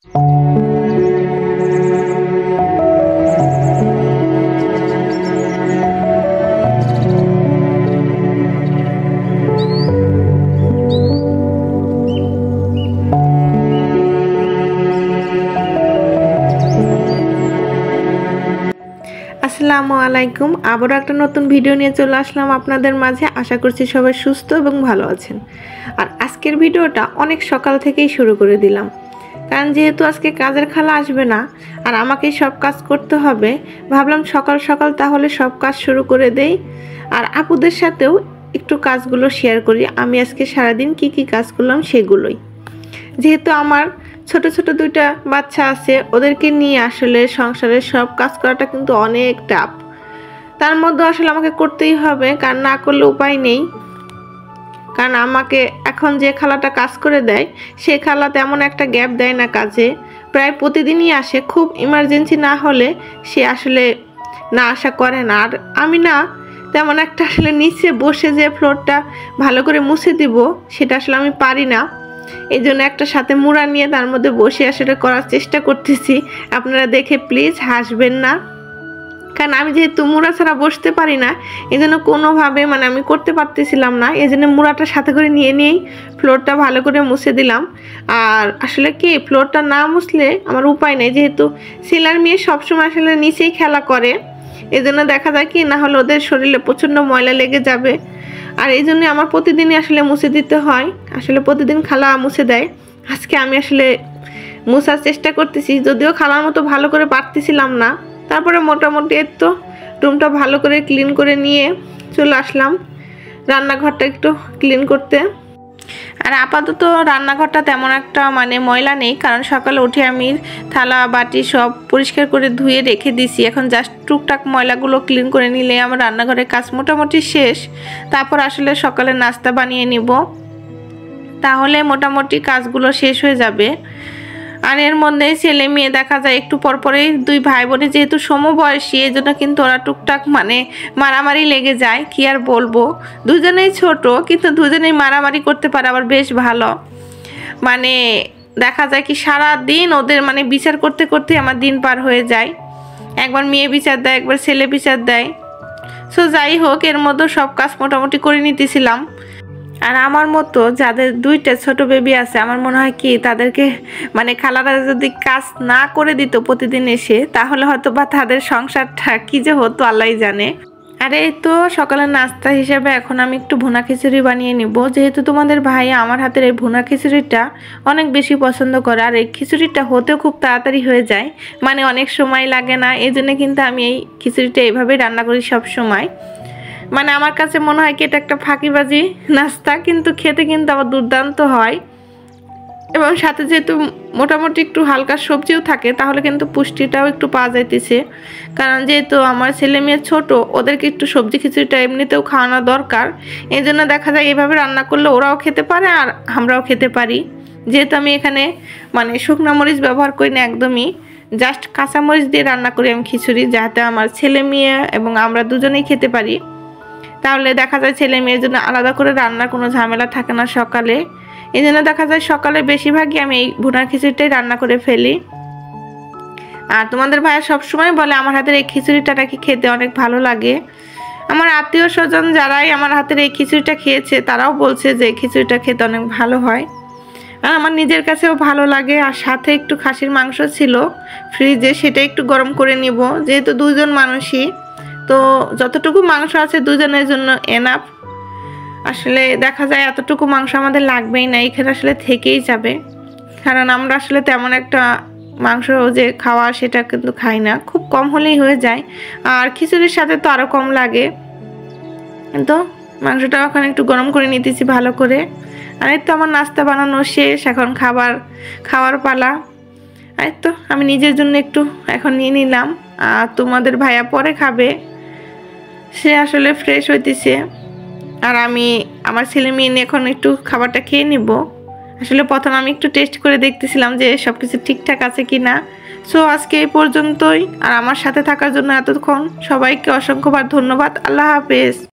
আসসালামু আলাইকুম। আবারও একটা নতুন ভিডিও নিয়ে চলে আসলাম আপনাদের মাঝে। আশা করছি সবাই সুস্থ এবং ভালো আছেন। আর আজকের ভিডিওটা অনেক সকাল থেকেই শুরু করে দিলাম, কারণ যেহেতু আজকে কাজের খালা আসবে না আর আমাকেই সব কাজ করতে হবে, ভাবলাম সকাল সকাল তাহলে সব কাজ শুরু করে দেই আর আপুদের সাথেও একটু কাজগুলো শেয়ার করি। আমি আজকে সারাদিন কি কি কাজ করলাম সেগুলোই। যেহেতু আমার ছোট ছোট দুইটা বাচ্চা আছে, ওদেরকে নিয়ে আসলে সংসারের সব কাজ করাটা কিন্তু অনেক টাফ। তার মধ্যে আসলে আমাকে করতেই হবে, কারণ না করলে উপায় নেই। কারণ আমাকে এখন যে খালাটা কাজ করে দেয়, সেই খালা তেমন একটা গ্যাপ দেয় না কাজে, প্রায় প্রতিদিনই আসে। খুব ইমার্জেন্সি না হলে সে আসলে না আসা করে না। আর আমি না তেমন একটা আসলে নিচে বসে যে ফ্লোরটা ভালো করে মুছে দিব সেটা আসলে আমি পারি না। এই জন্য একটা সাথে মুড়া নিয়ে তার মধ্যে বসে আসলে করার চেষ্টা করতেছি। আপনারা দেখে প্লিজ হাসবেন না, কারণ আমি যেহেতু মুড়া ছাড়া বসতে পারি না, এই জন্য কোনোভাবে আমি করতে পারতেছিলাম না। এই জন্য মুড়াটা সাথে করে নিয়েই ফ্লোরটা ভালো করে মুছে দিলাম। আর আসলে কি, ফ্লোরটা না মুছলে আমার উপায় নেই, যেহেতু ছেলের মেয়ে সবসময় আসলে নিচেই খেলা করে। এই জন্য দেখা যায় কি, না হলে ওদের শরীরে প্রচণ্ড ময়লা লেগে যাবে। আর এই জন্য আমার প্রতিদিনই আসলে মুছে দিতে হয়। আসলে প্রতিদিন খালা মুছে দেয়। আজকে আমি আসলে মুছার চেষ্টা করতেছি, যদিও খালার মতো ভালো করে পারতেছিলাম না। তারপরে মোটামুটি তো রুমটা ভালো করে ক্লিন করে নিয়ে চলে আসলাম রান্নাঘরটা একটু ক্লিন করতে। আর আপাতত রান্নাঘরটা তেমন একটা ময়লা নেই, কারণ সকালে উঠে আমি থালা বাটি সব পরিষ্কার করে ধুয়ে রেখে দিছি। এখন জাস্ট টুকটাক ময়লাগুলো ক্লিন করে নিলে আমার রান্নাঘরের কাজ মোটামুটি শেষ। তারপর আসলে সকালে নাস্তা বানিয়ে নিব, তাহলে মোটামুটি কাজগুলো শেষ হয়ে যাবে। আর এর মধ্যে ছেলে মেয়ে দেখা যায় একটু পরপরেই দুই ভাই বোনে যেহেতু সমবয়সী, এই জন্য কিন্তু ওরা টুকটাক মারামারি লেগে যায়। কি আর বলবো, দুজনেই ছোট কিন্তু দুজনেই মারামারি করতে পারে, আবার বেশ ভালো। দেখা যায় কি, সারা দিন ওদের বিচার করতে করতে আমার দিন পার হয়ে যায়। একবার মেয়ে বিচার দেয়, একবার ছেলে বিচার দেয়। সো যাই হোক, এর মধ্যে সব কাজ মোটামুটি করে নিতেছিলাম। আর আমার মতো যাদের দুইটা ছোট বেবি আছে, আমার মনে হয় কি, তাদেরকে খালারা যদি কাজ না করে দিত প্রতিদিন এসে, তাহলে হয়তো বা তাদের সংসারটা কি যে হতো আল্লাহই জানে। আর এই তো সকালের নাস্তা হিসেবে এখন আমি একটু ভুনা খিচুড়ি বানিয়ে নিব। যেহেতু তোমাদের ভাই আমার হাতের এই ভুনা খিচুড়িটা অনেক বেশি পছন্দ করে, আর এই খিচুড়িটা হতেও খুব তাড়াতাড়ি হয়ে যায়, অনেক সময় লাগে না। এই জন্য কিন্তু আমি এই খিচুড়িটা এইভাবেই রান্না করি সব সময়। আমার কাছে মনে হয় কি, এটা একটা ফাঁকিবাজি নাস্তা, কিন্তু খেতে কিন্তু আবার দুর্দান্ত হয়। এবং সাথে যেহেতু মোটামুটি একটু হালকা সবজিও থাকে, তাহলে কিন্তু পুষ্টিটাও একটু পাওয়া যাইতেছে। কারণ যেহেতু আমার ছেলে মেয়ে ছোট, ওদেরকে একটু সবজি খিচুড়িটা এমনিতেও খাওয়ানো দরকার। এই জন্য দেখা যায় এভাবে রান্না করলে ওরাও খেতে পারে আর আমরাও খেতে পারি। যেহেতু আমি এখানে শুকনো মরিচ ব্যবহার করি না একদমই, জাস্ট কাঁচামরিচ দিয়ে রান্না করি আমি খিচুড়ি, যাতে আমার ছেলে মেয়ে এবং আমরা দুজনেই খেতে পারি। তাহলে দেখা যায় ছেলে মেয়ের জন্য আলাদা করে রান্নার কোনো ঝামেলা থাকে না সকালে। এই জন্য দেখা যায় সকালে বেশিরভাগই আমি এই ভুনা খিচুড়িটাই রান্না করে ফেলি। আর তোমাদের ভাইয়া সবসময় বলে আমার হাতের এই খিচুড়িটা নাকি খেতে অনেক ভালো লাগে। আমার আত্মীয় স্বজন যারাই আমার হাতের এই খিচুড়িটা খেয়েছে, তারাও বলছে যে এই খিচুড়িটা খেতে অনেক ভালো হয়। আর আমার নিজের কাছেও ভালো লাগে। আর সাথে একটু খাসির মাংস ছিল ফ্রিজে, সেটা একটু গরম করে নিব। যেহেতু দুজন মানুষই, তো যতটুকু মাংস আছে দুজনের জন্য এনাফ। আসলে দেখা যায় এতটুকু মাংস আমাদের লাগবেই না, এখানে আসলে থেকেই যাবে। কারণ আমরা আসলে তেমন একটা মাংস যে খাওয়া সেটা কিন্তু খাই না, খুব কম হলেই হয়ে যায়। আর খিচুড়ির সাথে তো আরও কম লাগে। তো মাংসটা ওখানে একটু গরম করে নিতেছি ভালো করে। আর এই তো আমার নাস্তা বানানো শেষ, এখন খাওয়ার পালা। আর তো আমি নিজের জন্য একটু এখন নিয়ে নিলাম। আর তোমাদের ভাইয়া পরে খাবে, সে আসলে ফ্রেশ হইতেছে। আর আমি আমার ছেলে মেয়ে নিয়ে এখন একটু খাবারটা খেয়ে নিব। আসলে প্রথম আমি একটু টেস্ট করে দেখতেছিলাম যে সব কিছু ঠিকঠাক আছে কি না। সো আজকে এই পর্যন্তই। আর আমার সাথে থাকার জন্য এতক্ষণ সবাইকে অসংখ্যবার ধন্যবাদ। আল্লাহ হাফেজ।